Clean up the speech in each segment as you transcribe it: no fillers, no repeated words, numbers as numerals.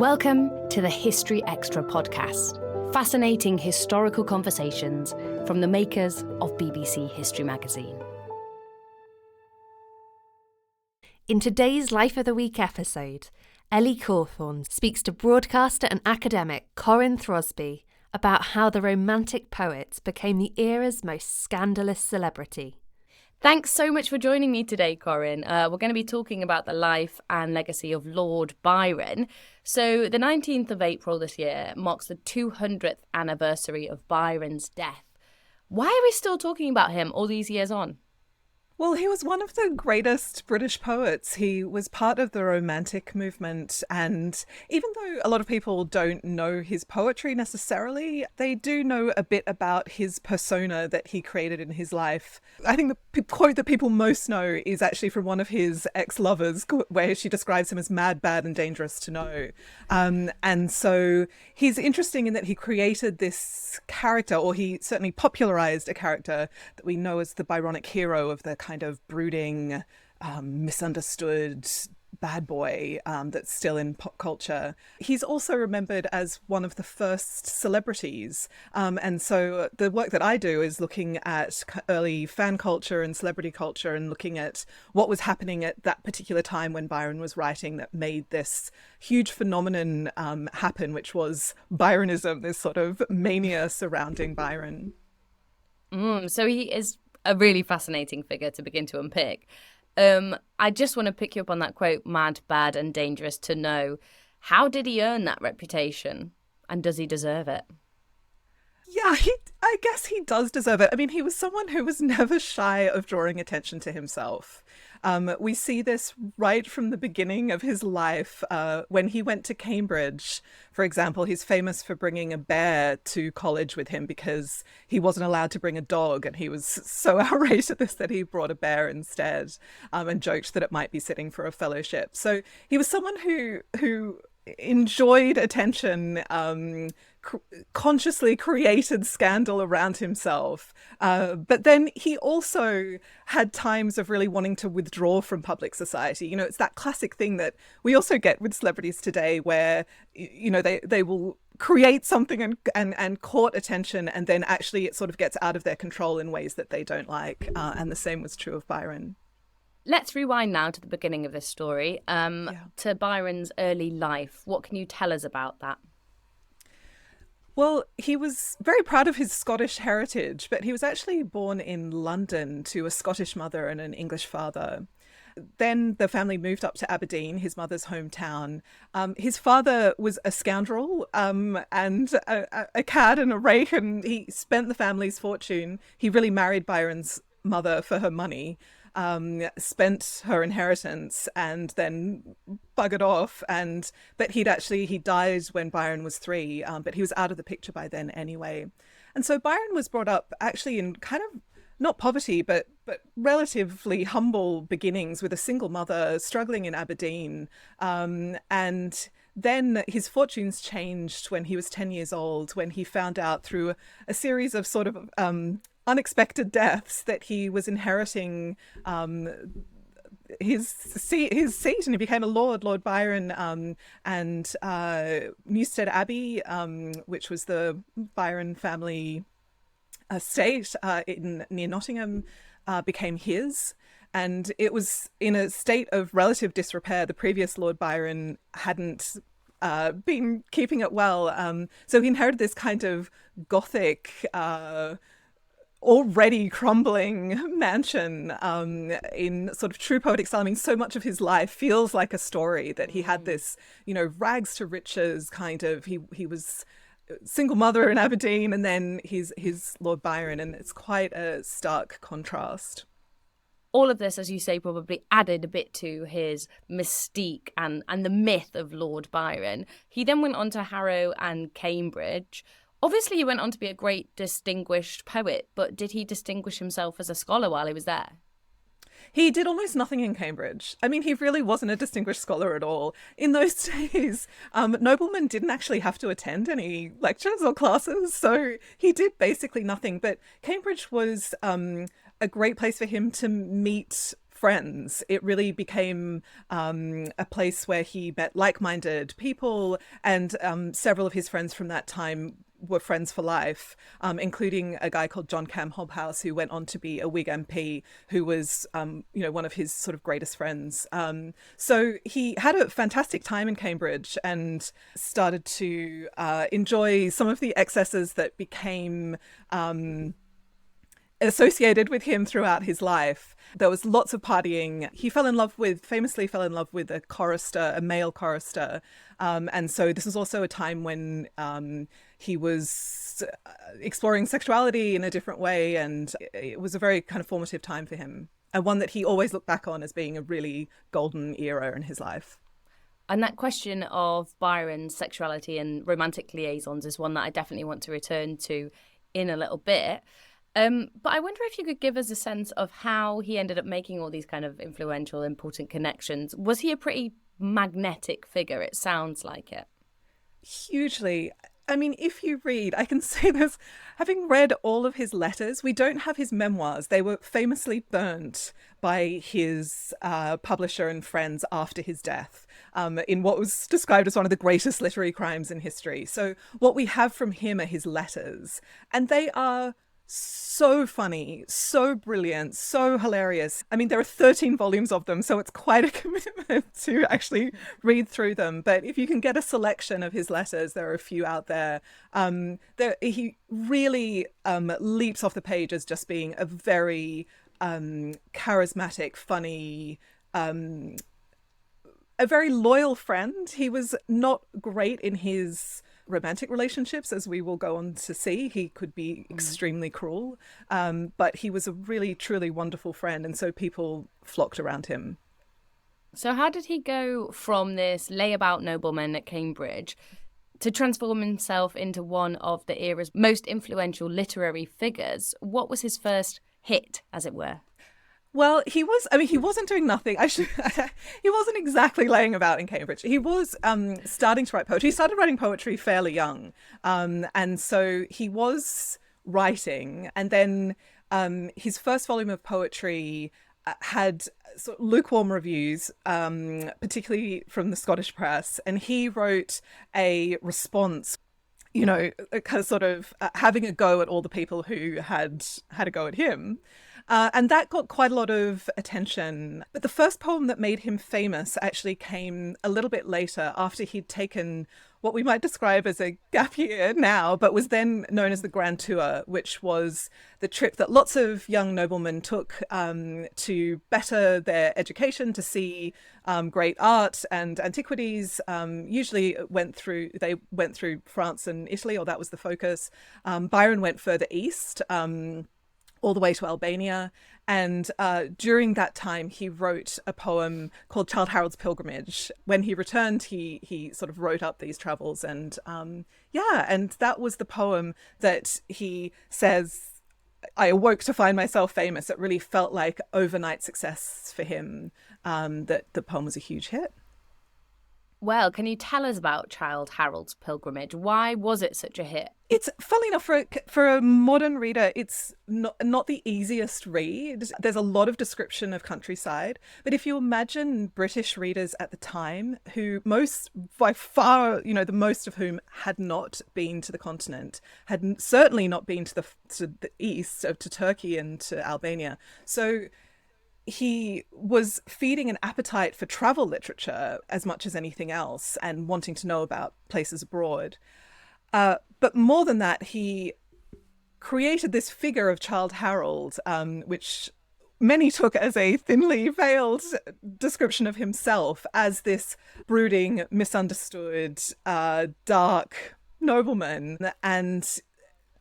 Welcome to the History Extra podcast. Fascinating historical conversations from the makers of BBC History Magazine. In today's Life of the Week episode, Ellie Cawthorne speaks to broadcaster and academic Corin Throsby about how the Romantic poets became the era's most scandalous celebrity. Thanks so much for joining me today, Corin. We're going to be talking about the life and legacy of Lord Byron. So the 19th of April this year marks the 200th anniversary of Byron's death. Why are we still talking about him all these years on? Well, he was one of the greatest British poets. He was part of the Romantic movement, and even though a lot of people don't know his poetry necessarily, they do know a bit about his persona that he created in his life. I think the quote that people most know is actually from one of his ex-lovers, where she describes him as mad, bad, and dangerous to know. And so he's interesting in that he created this character, or he certainly popularized a character that we know as the Byronic hero of the kind of brooding, misunderstood bad boy that's still in pop culture. He's also remembered as one of the first celebrities. And so the work that I do is looking at early fan culture and celebrity culture and looking at what was happening at that particular time when Byron was writing that made this huge phenomenon happen, which was Byronism, this sort of mania surrounding Byron. So he is a really fascinating figure to begin to unpick. I just want to pick you up on that quote, mad, bad, and dangerous to know. How did he earn that reputation? And does he deserve it? Yeah, I guess he does deserve it. I mean, he was someone who was never shy of drawing attention to himself. We see this right from the beginning of his life. When he went to Cambridge, for example, he's famous for bringing a bear to college with him because he wasn't allowed to bring a dog. And he was so outraged at this that he brought a bear instead, and joked that it might be sitting for a fellowship. So he was someone who enjoyed attention, consciously created scandal around himself. But then he also had times of really wanting to withdraw from public society. You know, it's that classic thing that we also get with celebrities today where, you know, they will create something and court attention, and then actually it sort of gets out of their control in ways that they don't like. And the same was true of Byron. Let's rewind now to the beginning of this story, to Byron's early life. What can you tell us about that? Well, he was very proud of his Scottish heritage, but he was actually born in London to a Scottish mother and an English father. Then the family moved up to Aberdeen, his mother's hometown. His father was a scoundrel and a cad and a rake, and he spent the family's fortune. He really married Byron's mother for her money. Spent her inheritance and then buggered off, but he died when Byron was 3, but he was out of the picture by then anyway. And so Byron was brought up actually in kind of not poverty, but relatively humble beginnings with a single mother struggling in Aberdeen. And then his fortunes changed when he was 10 years old, when he found out through a series of sort of unexpected deaths that he was inheriting his seat, and he became a Lord Byron, and Newstead Abbey, which was the Byron family estate near Nottingham, became his. And it was in a state of relative disrepair. The previous Lord Byron hadn't been keeping it well. So he inherited this kind of Gothic, already crumbling mansion in sort of true poetic style. I mean, so much of his life feels like a story that he had this, you know, rags to riches kind of. He was single mother in Aberdeen, and then he's Lord Byron, and it's quite a stark contrast. All of this, as you say, probably added a bit to his mystique and the myth of Lord Byron. He then went on to Harrow and Cambridge. Obviously, he went on to be a great distinguished poet, but did he distinguish himself as a scholar while he was there? He did almost nothing in Cambridge. I mean, he really wasn't a distinguished scholar at all. In those days, noblemen didn't actually have to attend any lectures or classes, so he did basically nothing. But Cambridge was a great place for him to meet friends. It really became a place where he met like-minded people, and several of his friends from that time were friends for life, including a guy called John Cam Hobhouse, who went on to be a Whig MP, who was, one of his sort of greatest friends. So he had a fantastic time in Cambridge and started to enjoy some of the excesses that became associated with him throughout his life. There was lots of partying. He famously fell in love with a chorister, a male chorister. And so this was also a time when he was exploring sexuality in a different way. And it was a very kind of formative time for him, and one that he always looked back on as being a really golden era in his life. And that question of Byron's sexuality and romantic liaisons is one that I definitely want to return to in a little bit. But I wonder if you could give us a sense of how he ended up making all these kind of influential, important connections. Was he a pretty magnetic figure? It sounds like it. Hugely. I mean, if you read, I can say this, having read all of his letters, we don't have his memoirs. They were famously burnt by his publisher and friends after his death, in what was described as one of the greatest literary crimes in history. So what we have from him are his letters, and they are so funny, so brilliant, so hilarious. I mean, there are 13 volumes of them, so it's quite a commitment to actually read through them. But if you can get a selection of his letters, there are a few out there. He really leaps off the page as just being a very charismatic, funny, a very loyal friend. He was not great in his romantic relationships, as we will go on to see. He could be extremely cruel, but he was a really, truly wonderful friend, and so people flocked around him. So how did he go from this layabout nobleman at Cambridge to transform himself into one of the era's most influential literary figures? What was his first hit, as it were? Well, he wasn't doing nothing. He wasn't exactly laying about in Cambridge. He was starting to write poetry. He started writing poetry fairly young. And so he was writing. And then his first volume of poetry had sort of lukewarm reviews, particularly from the Scottish press. And he wrote a response, kind of sort of having a go at all the people who had a go at him. And that got quite a lot of attention. But the first poem that made him famous actually came a little bit later, after he'd taken what we might describe as a gap year now, but was then known as the Grand Tour, which was the trip that lots of young noblemen took to better their education, to see great art and antiquities. Usually they went through France and Italy, or that was the focus. Byron went further east, all the way to Albania. And during that time, he wrote a poem called Childe Harold's Pilgrimage. When he returned, he sort of wrote up these travels. And and that was the poem that he says, I awoke to find myself famous. It really felt like overnight success for him, that the poem was a huge hit. Well, can you tell us about Childe Harold's Pilgrimage? Why was it such a hit? It's, funnily enough, for a modern reader, it's not the easiest read. There's a lot of description of countryside. But if you imagine British readers at the time, who by far, the most of whom had not been to the continent, had certainly not been to the east, to Turkey and to Albania. So he was feeding an appetite for travel literature as much as anything else, and wanting to know about places abroad. But more than that, he created this figure of Childe Harold, which many took as a thinly veiled description of himself as this brooding, misunderstood, dark nobleman. And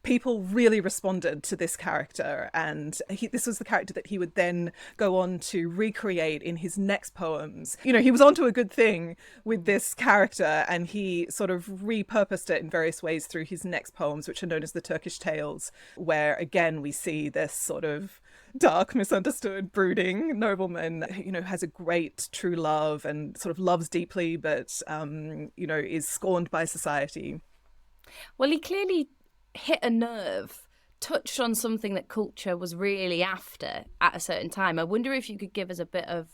people really responded to this character, and this was the character that he would then go on to recreate in his next poems. He was onto a good thing with this character, and he sort of repurposed it in various ways through his next poems, which are known as the Turkish Tales, where again we see this sort of dark, misunderstood, brooding nobleman, has a great true love and sort of loves deeply, but is scorned by society. Well, he clearly hit a nerve touched on something that culture was really after at a certain time. I wonder if you could give us a bit of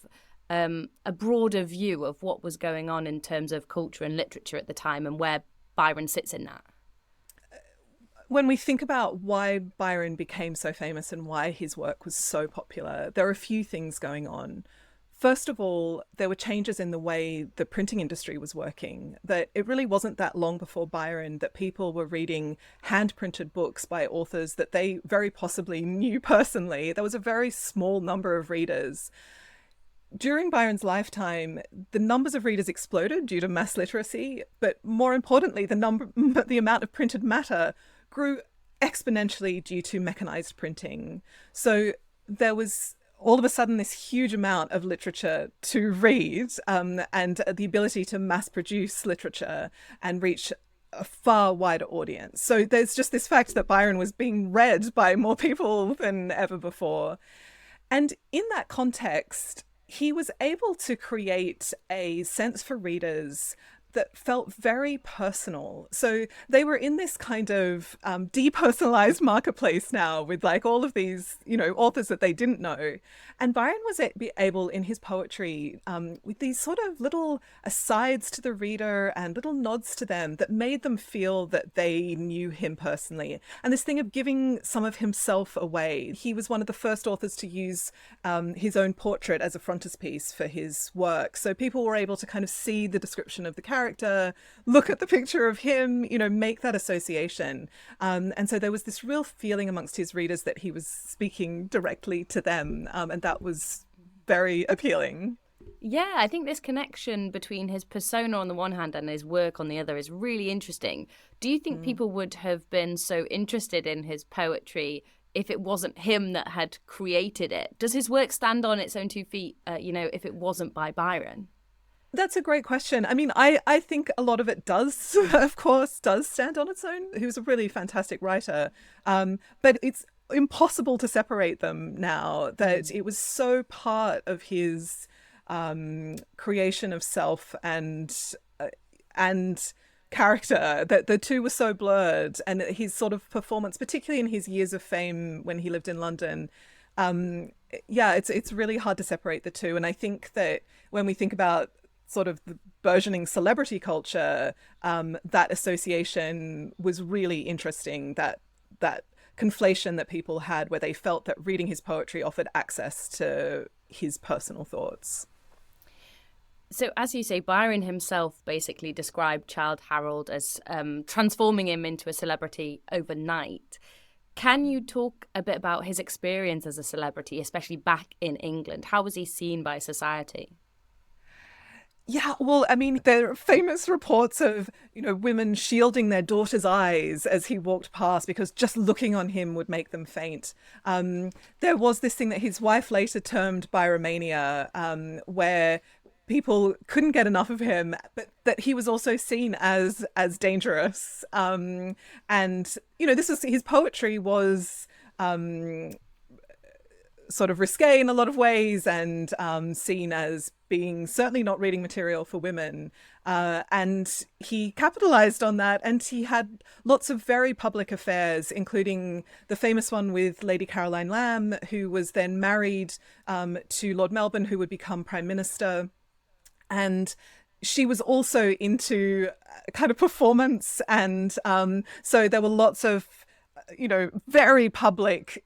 a broader view of what was going on in terms of culture and literature at the time and where Byron sits in that. When we think about why Byron became so famous and why his work was so popular, there are a few things going on. First of all, there were changes in the way the printing industry was working, that it really wasn't that long before Byron that people were reading hand-printed books by authors that they very possibly knew personally. There was a very small number of readers. During Byron's lifetime, the numbers of readers exploded due to mass literacy, but more importantly, the amount of printed matter grew exponentially due to mechanized printing. So there was all of a sudden this huge amount of literature to read, and the ability to mass produce literature and reach a far wider audience. So there's just this fact that Byron was being read by more people than ever before. And in that context, he was able to create a sense for readers that felt very personal. So they were in this kind of depersonalized marketplace now with like all of these, authors that they didn't know. And Byron was able in his poetry with these sort of little asides to the reader and little nods to them that made them feel that they knew him personally. And this thing of giving some of himself away. He was one of the first authors to use his own portrait as a frontispiece for his work. So people were able to kind of see the description of the character, look at the picture of him, make that association. And so there was this real feeling amongst his readers that he was speaking directly to them. And that was very appealing. Yeah, I think this connection between his persona on the one hand and his work on the other is really interesting. Do you think people would have been so interested in his poetry if it wasn't him that had created it? Does his work stand on its own 2 feet, if it wasn't by Byron? That's a great question. I mean, I think a lot of it does stand on its own. He was a really fantastic writer. But it's impossible to separate them now, that it was so part of his creation of self and character that the two were so blurred. And his sort of performance, particularly in his years of fame when he lived in London, it's really hard to separate the two. And I think that when we think about sort of the burgeoning celebrity culture, that association was really interesting, that conflation that people had where they felt that reading his poetry offered access to his personal thoughts. So as you say, Byron himself basically described Childe Harold as transforming him into a celebrity overnight. Can you talk a bit about his experience as a celebrity, especially back in England? How was he seen by society? Yeah, well, I mean, there are famous reports of, women shielding their daughters' eyes as he walked past because just looking on him would make them faint. There was this thing that his wife later termed Byromania, where people couldn't get enough of him, but that he was also seen as dangerous. And, his poetry was sort of risque in a lot of ways and seen as being certainly not reading material for women. And he capitalized on that, and he had lots of very public affairs, including the famous one with Lady Caroline Lamb, who was then married to Lord Melbourne, who would become Prime Minister. And she was also into kind of performance. And so there were lots of, very public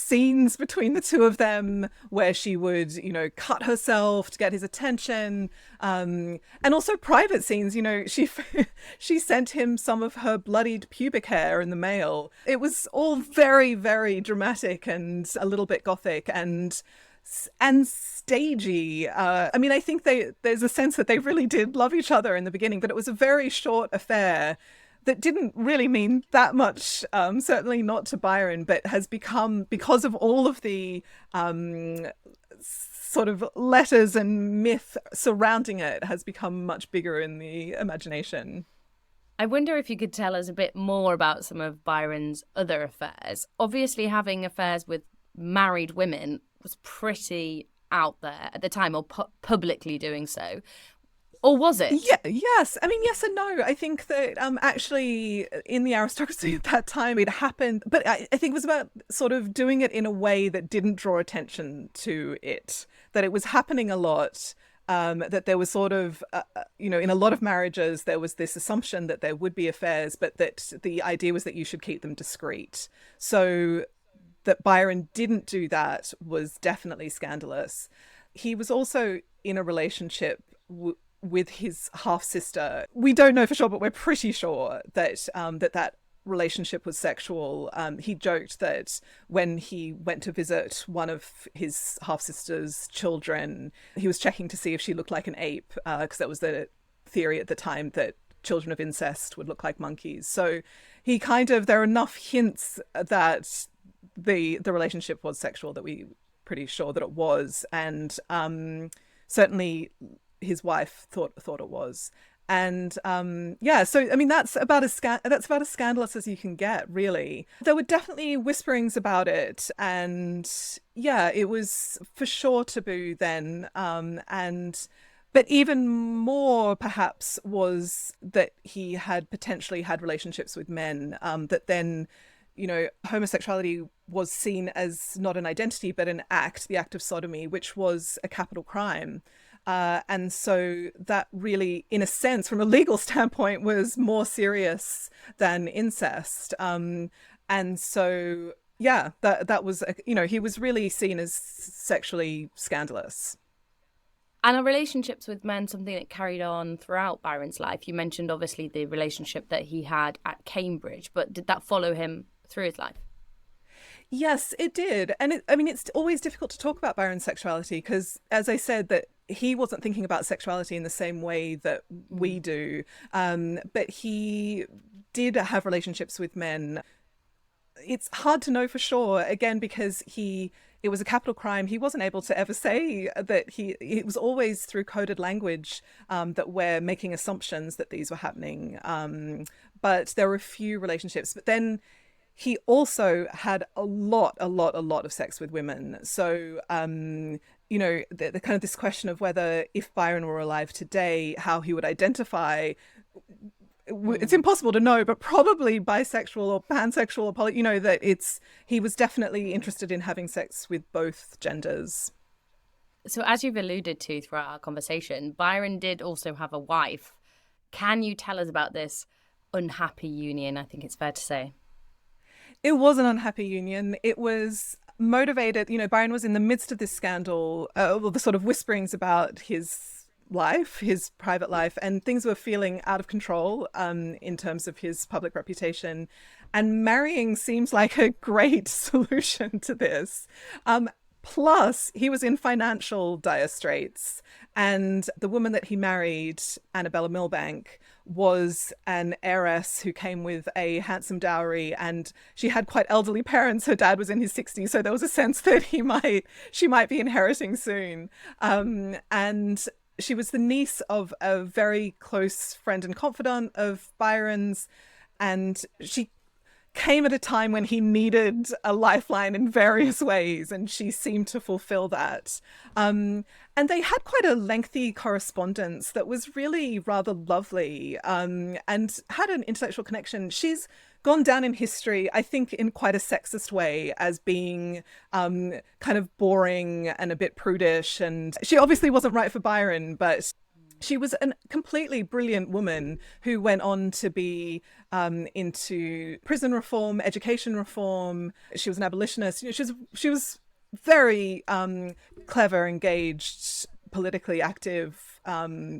scenes between the two of them where she would, cut herself to get his attention. And also private scenes, she sent him some of her bloodied pubic hair in the mail. It was all very, very dramatic and a little bit gothic and stagey. I think there's a sense that they really did love each other in the beginning, but it was a very short affair that didn't really mean that much, certainly not to Byron, but has become, because of all of the sort of letters and myth surrounding it, has become much bigger in the imagination. I wonder if you could tell us a bit more about some of Byron's other affairs. Obviously, having affairs with married women was pretty out there at the time, or publicly doing so. Or was it? Yeah, yes. I mean, yes and no. I think that actually in the aristocracy at that time it happened, but I think it was about sort of doing it in a way that didn't draw attention to it, that it was happening a lot. That there was sort of, in a lot of marriages, there was this assumption that there would be affairs, but that the idea was that you should keep them discreet. So that Byron didn't do that was definitely scandalous. He was also in a relationship with his half sister. We don't know for sure, but we're pretty sure that that relationship was sexual. He joked that when he went to visit one of his half sister's children, he was checking to see if she looked like an ape, because that was the theory at the time, that children of incest would look like monkeys. So there are enough hints that the relationship was sexual that we pretty sure that it was, and certainly his wife thought it was. And so I mean that's about as scandalous as you can get, really. There were definitely whisperings about it, and yeah, it was for sure taboo then. But even more perhaps was that he had potentially had relationships with men, that then, homosexuality was seen as not an identity but an act, the act of sodomy, which was a capital crime. And so that really, in a sense, from a legal standpoint, was more serious than incest. And so, yeah, that was, he was really seen as sexually scandalous. And are relationships with men something that carried on throughout Byron's life? You mentioned, obviously, the relationship that he had at Cambridge, but did that follow him through his life? Yes, it did. And it's always difficult to talk about Byron's sexuality because, as I said, that he wasn't thinking about sexuality in the same way that we do. But he did have relationships with men. It's hard to know for sure, again, because it was a capital crime. He wasn't able to ever say that it was always through coded language that we're making assumptions that these were happening. But there were a few relationships. But then he also had a lot of sex with women. So, the kind of this question of whether if Byron were alive today, how he would identify, it's impossible to know, but probably bisexual or pansexual or that he was definitely interested in having sex with both genders. So as you've alluded to throughout our conversation, Byron did also have a wife. Can you tell us about this unhappy union, I think it's fair to say? It was an unhappy union. It was motivated, Byron was in the midst of this scandal, the sort of whisperings about his life, his private life, and things were feeling out of control in terms of his public reputation. And marrying seems like a great solution to this. Plus, he was in financial dire straits. And the woman that he married, Annabella Milbank, was an heiress who came with a handsome dowry, and she had quite elderly parents. Her dad was in his 60s, so there was a sense that she might be inheriting soon. And she was the niece of a very close friend and confidant of Byron's, and she came at a time when he needed a lifeline in various ways, and she seemed to fulfill that. And they had quite a lengthy correspondence that was really rather lovely, and had an intellectual connection. She's gone down in history, I think, in quite a sexist way, as being kind of boring and a bit prudish. And she obviously wasn't right for Byron, but she was a completely brilliant woman who went on to be into prison reform, education reform. She was an abolitionist. She was very clever, engaged, politically active,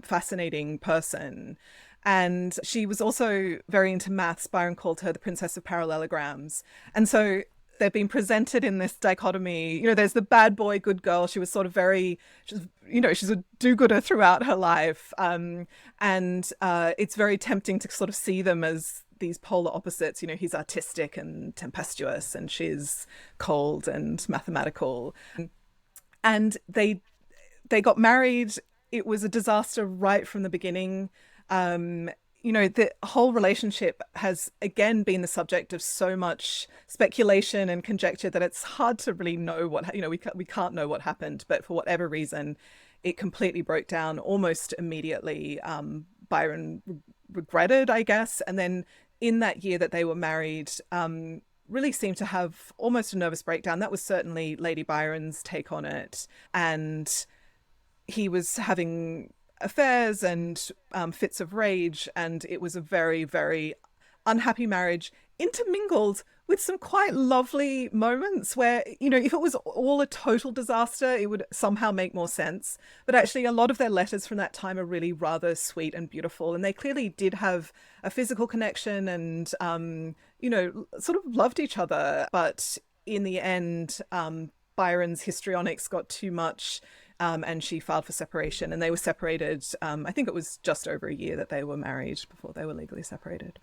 fascinating person. And she was also very into maths. Byron called her the princess of parallelograms. And so they've been presented in this dichotomy. There's the bad boy, good girl. She was sort of she's a do-gooder throughout her life. And it's very tempting to sort of see them as these polar opposites. He's artistic and tempestuous, and she's cold and mathematical. And they got married. It was a disaster right from the beginning. The whole relationship has, again, been the subject of so much speculation and conjecture that it's hard to really know we can't know what happened. But for whatever reason, it completely broke down almost immediately. Byron regretted, I guess, and then in that year that they were married, really seemed to have almost a nervous breakdown. That was certainly Lady Byron's take on it. And he was having affairs and fits of rage, and it was a very, very unhappy marriage, intermingled with some quite lovely moments where, you know, if it was all a total disaster, it would somehow make more sense. But actually, a lot of their letters from that time are really rather sweet and beautiful. And they clearly did have a physical connection and, you know, sort of loved each other. But in the end, Byron's histrionics got too much, and she filed for separation. And they were separated. I think it was just over a year that they were married before they were legally separated.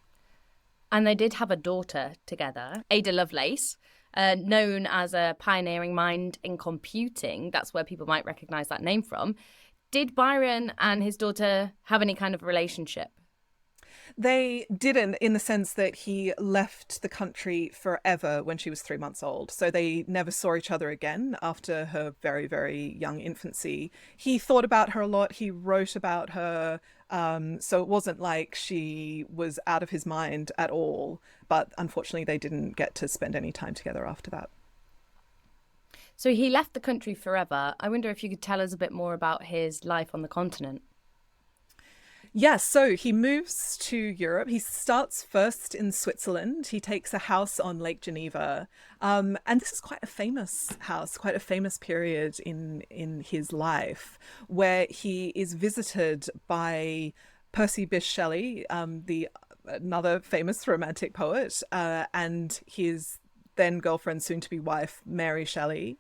And they did have a daughter together, Ada Lovelace, known as a pioneering mind in computing. That's where people might recognise that name from. Did Byron and his daughter have any kind of relationship? They didn't, in the sense that he left the country forever when she was 3 months old. So they never saw each other again after her very, very young infancy. He thought about her a lot. He wrote about her. So it wasn't like she was out of his mind at all. But unfortunately, they didn't get to spend any time together after that. So he left the country forever. I wonder if you could tell us a bit more about his life on the continent. Yes, so he moves to Europe. He starts first in Switzerland. He takes a house on Lake Geneva. And this is quite a famous house, quite a famous period in his life, where he is visited by Percy Bysshe Shelley, another famous romantic poet, and his then girlfriend, soon-to-be wife, Mary Shelley.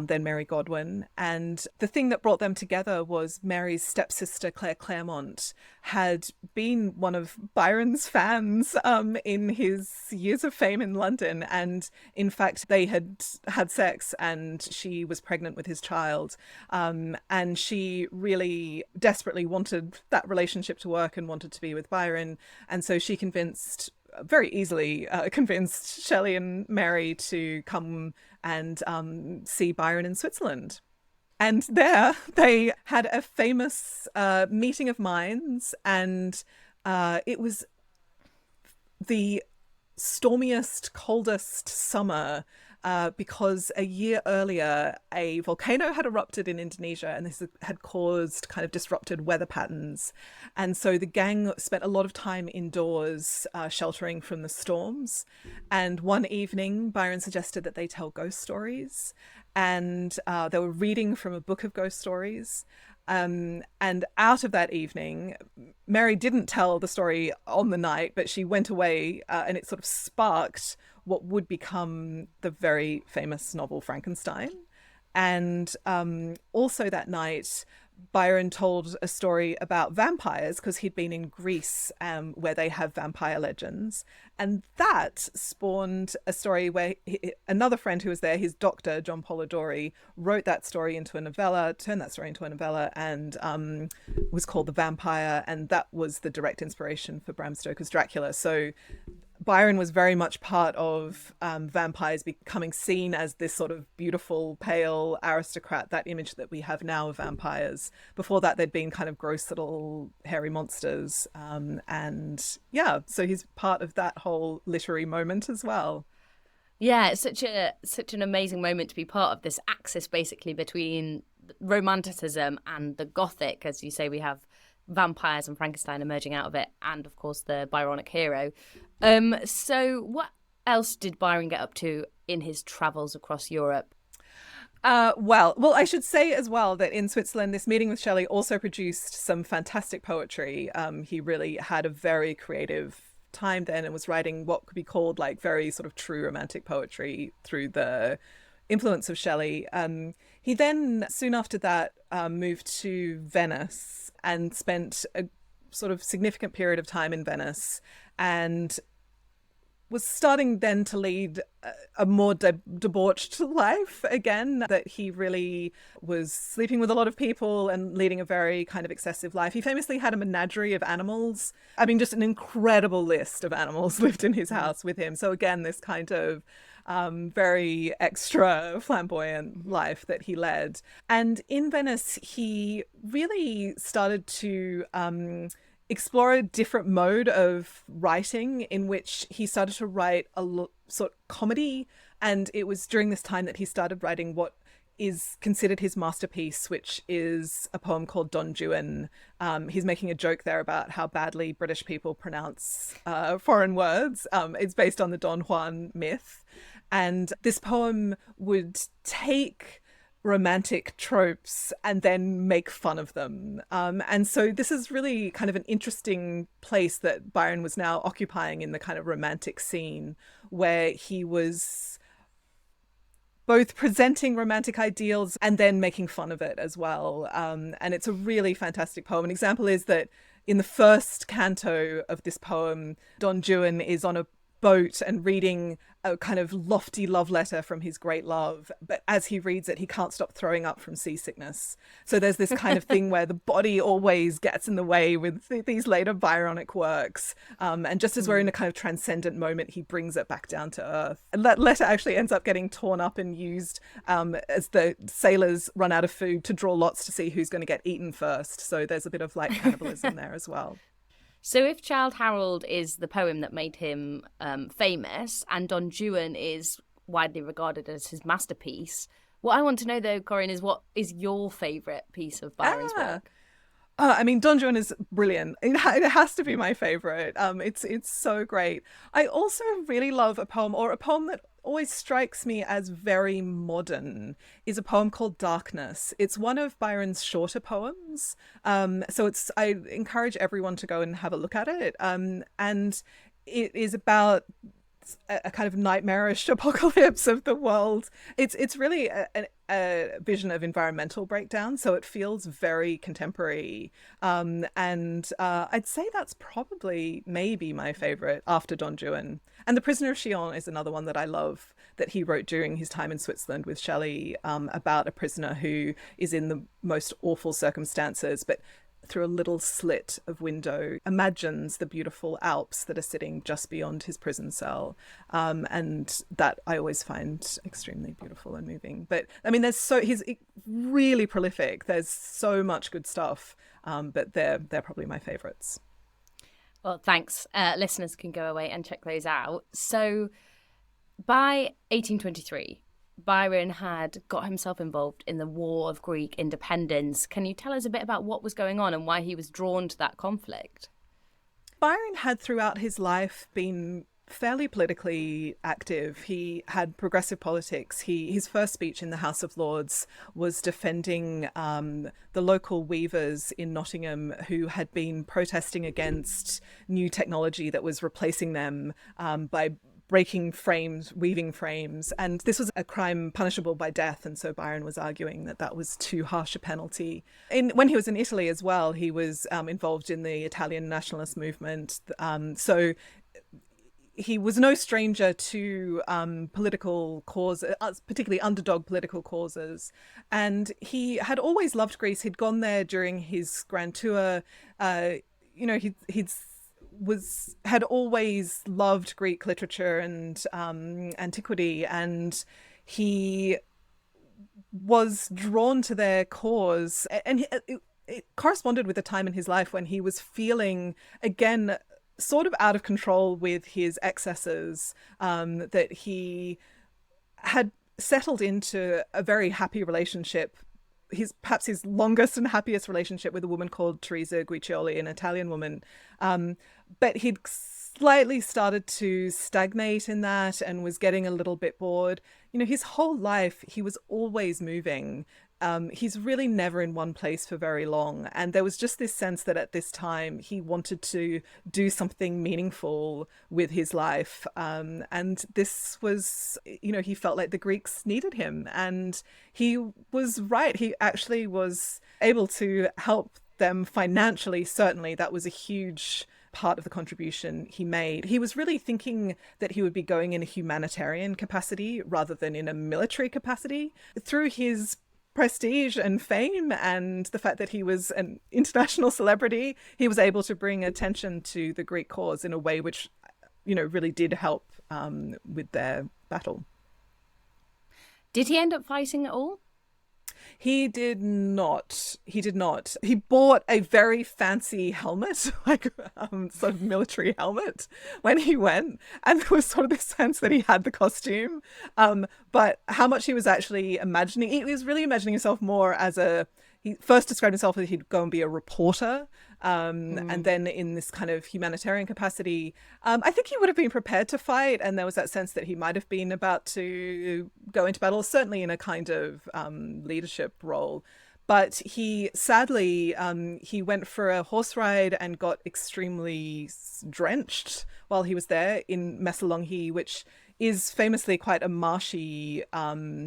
Then Mary Godwin. And the thing that brought them together was Mary's stepsister, Claire Clairmont, had been one of Byron's fans in his years of fame in London. And in fact, they had had sex and she was pregnant with his child. And she really desperately wanted that relationship to work and wanted to be with Byron. And so she very easily convinced Shelley and Mary to come and see Byron in Switzerland. And there they had a famous meeting of minds, and it was the stormiest, coldest summer because a year earlier a volcano had erupted in Indonesia, and this had caused kind of disrupted weather patterns. And so the gang spent a lot of time indoors sheltering from the storms. And one evening Byron suggested that they tell ghost stories, and they were reading from a book of ghost stories. And out of that evening, Mary didn't tell the story on the night, but she went away and it sort of sparked what would become the very famous novel Frankenstein. And also that night, Byron told a story about vampires because he'd been in Greece where they have vampire legends. And that spawned a story where another friend who was there, his doctor, John Polidori, wrote that story into a novella, turned that story into a novella, and was called The Vampire. And that was the direct inspiration for Bram Stoker's Dracula. So Byron was very much part of vampires becoming seen as this sort of beautiful, pale aristocrat, that image that we have now of vampires. Before that, they'd been kind of gross little hairy monsters. And yeah, so he's part of that whole literary moment as well. Yeah, it's such an amazing moment to be part of, this axis basically between Romanticism and the Gothic. As you say, we have vampires and Frankenstein emerging out of it, and of course the Byronic hero. So what else did Byron get up to in his travels across Europe? Well, I should say as well that in Switzerland, this meeting with Shelley also produced some fantastic poetry. He really had a very creative time then and was writing what could be called like very sort of true romantic poetry through the influence of Shelley. He then, soon after that, moved to Venice and spent a sort of significant period of time in Venice, and was starting then to lead a more debauched life again, that he really was sleeping with a lot of people and leading a very kind of excessive life. He famously had a menagerie of animals. I mean, just an incredible list of animals lived in his house with him. So again, this kind of very extra flamboyant life that he led. And in Venice, he really started to explore a different mode of writing, in which he started to write sort of comedy. And it was during this time that he started writing what is considered his masterpiece, which is a poem called Don Juan. He's making a joke there about how badly British people pronounce foreign words. It's based on the Don Juan myth. And this poem would take romantic tropes and then make fun of them. And so this is really kind of an interesting place that Byron was now occupying in the kind of romantic scene, where he was both presenting romantic ideals and then making fun of it as well. And it's a really fantastic poem. An example is that in the first canto of this poem, Don Juan is on a boat and reading a kind of lofty love letter from his great love, but as he reads it, he can't stop throwing up from seasickness. So there's this kind of thing where the body always gets in the way with these later Byronic works, and just as we're in a kind of transcendent moment, he brings it back down to earth. And that letter actually ends up getting torn up and used as the sailors run out of food to draw lots to see who's going to get eaten first. So there's a bit of like cannibalism there as well. So if Childe Harold is the poem that made him famous, and Don Juan is widely regarded as his masterpiece, what I want to know, though, Corin, is what is your favourite piece of Byron's work? I mean, Don Juan is brilliant. It has to be my favourite. It's so great. I also really love a poem that always strikes me as very modern, is a poem called Darkness. It's one of Byron's shorter poems. So I encourage everyone to go and have a look at it. And it is about a kind of nightmarish apocalypse of the world. It's really a vision of environmental breakdown, so it feels very contemporary. And I'd say that's probably maybe my favorite after Don Juan. And The Prisoner of Chillon is another one that I love, that he wrote during his time in Switzerland with Shelley, about a prisoner who is in the most awful circumstances, but through a little slit of window imagines the beautiful Alps that are sitting just beyond his prison cell. And that I always find extremely beautiful and moving. But I mean, he's really prolific. There's so much good stuff, but they're probably my favorites. Well, thanks. Listeners can go away and check those out. So by 1823, Byron had got himself involved in the War of Greek Independence. Can you tell us a bit about what was going on and why he was drawn to that conflict? Byron had throughout his life been fairly politically active. He had progressive politics. His first speech in the House of Lords was defending the local weavers in Nottingham who had been protesting against new technology that was replacing them by breaking frames, weaving frames. And this was a crime punishable by death. And so Byron was arguing that that was too harsh a penalty. When he was in Italy as well, he was involved in the Italian nationalist movement. So he was no stranger to political causes, particularly underdog political causes. And he had always loved Greece. He'd gone there during his grand tour. Had always loved Greek literature and antiquity, and he was drawn to their cause. And it corresponded with a time in his life when he was feeling, again, sort of out of control with his excesses, that he had settled into a very happy relationship, perhaps his longest and happiest relationship, with a woman called Teresa Guiccioli, an Italian woman. But he'd slightly started to stagnate in that and was getting a little bit bored. His whole life, he was always moving. He's really never in one place for very long. And there was just this sense that at this time he wanted to do something meaningful with his life. And this was, he felt like the Greeks needed him. And he was right. He actually was able to help them financially. Certainly, that was a huge part of the contribution he made. He was really thinking that he would be going in a humanitarian capacity rather than in a military capacity. Through his prestige and fame and the fact that he was an international celebrity, he was able to bring attention to the Greek cause in a way which, really did help with their battle. Did he end up fighting at all? He did not. He did not. He bought a very fancy helmet, like sort of military helmet, when he went, and there was sort of this sense that he had the costume. But how much he was actually imagining, he was really imagining himself more as he first described himself as he'd go and be a reporter. And then in this kind of humanitarian capacity, I think he would have been prepared to fight. And there was that sense that he might have been about to go into battle, certainly in a kind of leadership role. But he sadly, he went for a horse ride and got extremely drenched while he was there in Messalonghi, which is famously quite a marshy,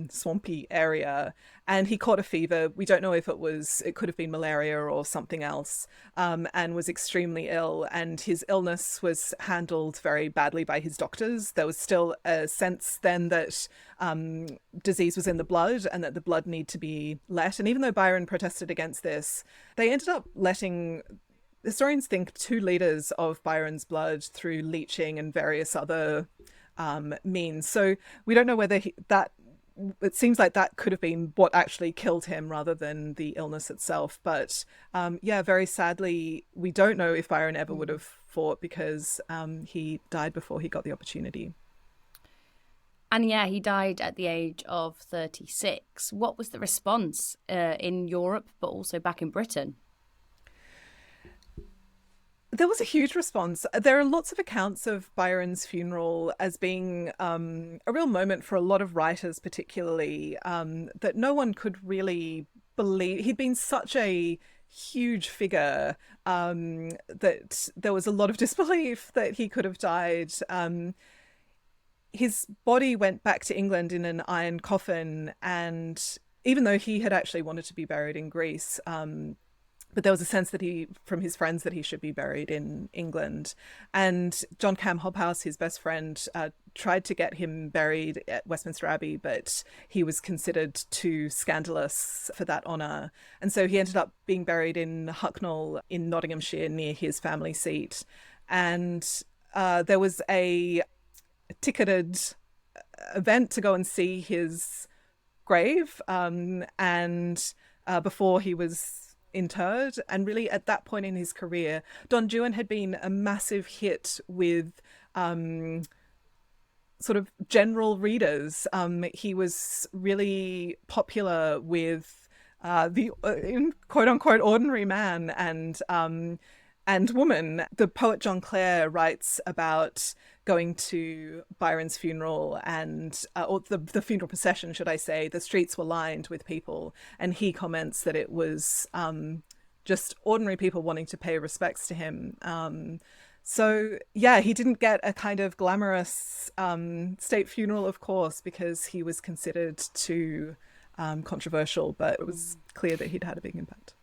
swampy area. And he caught a fever. We don't know if it could have been malaria or something else, and was extremely ill. And his illness was handled very badly by his doctors. There was still a sense then that disease was in the blood and that the blood needed to be let. And even though Byron protested against this, they ended up letting, historians think, 2 liters of Byron's blood through leaching and various other means. So we don't know whether it seems like that could have been what actually killed him rather than the illness itself. But very sadly, we don't know if Byron ever would have fought because he died before he got the opportunity. And he died at the age of 36. What was the response in Europe, but also back in Britain? There was a huge response. There are lots of accounts of Byron's funeral as being a real moment for a lot of writers, particularly, that no one could really believe. He'd been such a huge figure that there was a lot of disbelief that he could have died. His body went back to England in an iron coffin, and even though he had actually wanted to be buried in Greece, but there was a sense that from his friends, that he should be buried in England. And John Cam Hobhouse, his best friend, tried to get him buried at Westminster Abbey, but he was considered too scandalous for that honour. And so he ended up being buried in Hucknall in Nottinghamshire near his family seat. And there was a ticketed event to go and see his grave before he was interred. And really at that point in his career, Don Juan had been a massive hit with sort of general readers. He was really popular with the quote unquote ordinary man and woman. The poet John Clare writes about going to Byron's funeral or the funeral procession, should I say. The streets were lined with people, and he comments that it was just ordinary people wanting to pay respects to him. He didn't get a kind of glamorous state funeral, of course, because he was considered too controversial, but it was clear that he'd had a big impact.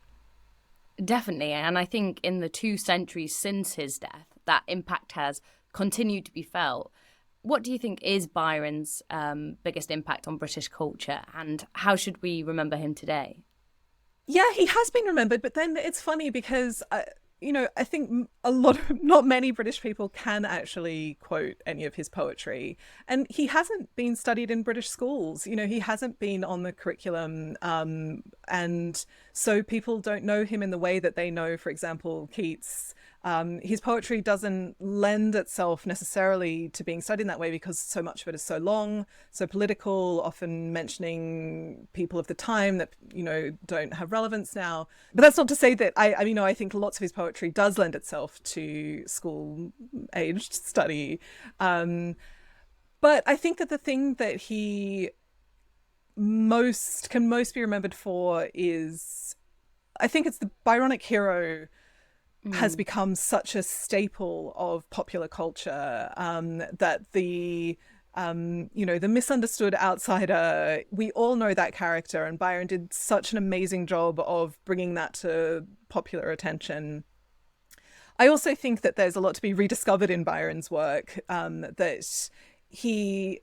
Definitely, and I think in the 2 centuries since his death, that impact has continued to be felt. What do you think is Byron's biggest impact on British culture, and how should we remember him today? Yeah, he has been remembered, but then it's funny because I think not many British people can actually quote any of his poetry. And he hasn't been studied in British schools. He hasn't been on the curriculum. And so people don't know him in the way that they know, for example, Keats. His poetry doesn't lend itself necessarily to being studied in that way because so much of it is so long, so political, often mentioning people of the time that, don't have relevance now. But that's not to say that I think lots of his poetry does lend itself to school-aged study. But I think that the thing that he can most be remembered for is, I think it's the Byronic hero has become such a staple of popular culture that the misunderstood outsider, we all know that character, and Byron did such an amazing job of bringing that to popular attention. I also think that there's a lot to be rediscovered in Byron's work, that he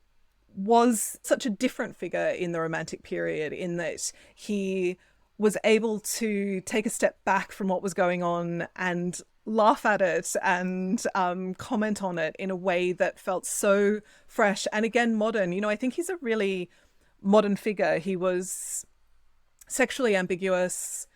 was such a different figure in the Romantic period, in that he was able to take a step back from what was going on and laugh at it and comment on it in a way that felt so fresh and, again, modern. I think he's a really modern figure. He was sexually ambiguous.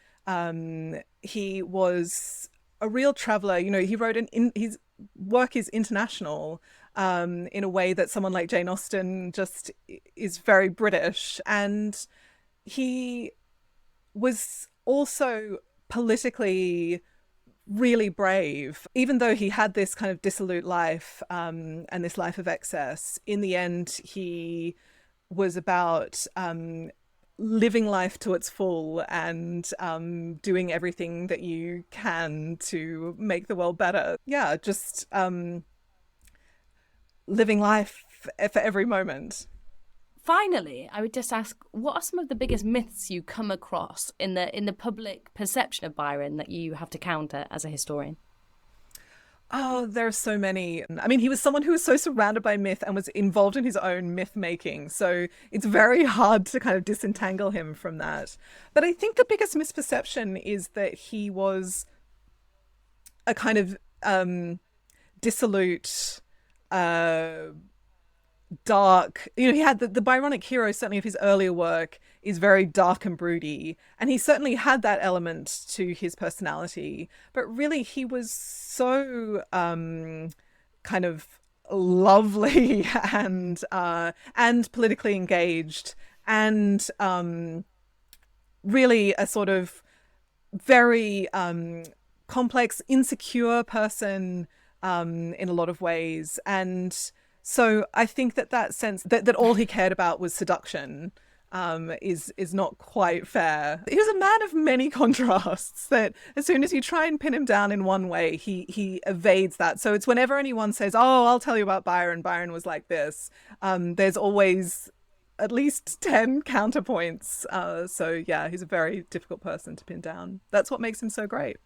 He was a real traveler. He wrote his work is international in a way that someone like Jane Austen just is very British. And he was also politically really brave. Even though he had this kind of dissolute life and this life of excess, in the end, he was about living life to its full and doing everything that you can to make the world better. Yeah, just living life for every moment. Finally, I would just ask, what are some of the biggest myths you come across in the public perception of Byron that you have to counter as a historian? Oh, there are so many. I mean, he was someone who was so surrounded by myth and was involved in his own myth making. So it's very hard to kind of disentangle him from that. But I think the biggest misperception is that he was a kind of dissolute, dark, he had the Byronic hero, certainly of his earlier work, is very dark and broody, and he certainly had that element to his personality, but really he was so kind of lovely and politically engaged, and really a sort of very complex, insecure person in a lot of ways. And so I think that sense that all he cared about was seduction is not quite fair. He was a man of many contrasts, that as soon as you try and pin him down in one way, he evades that. So it's whenever anyone says, oh, I'll tell you about Byron was like this, there's always at least 10 counterpoints. So yeah, he's a very difficult person to pin down. That's what makes him so great.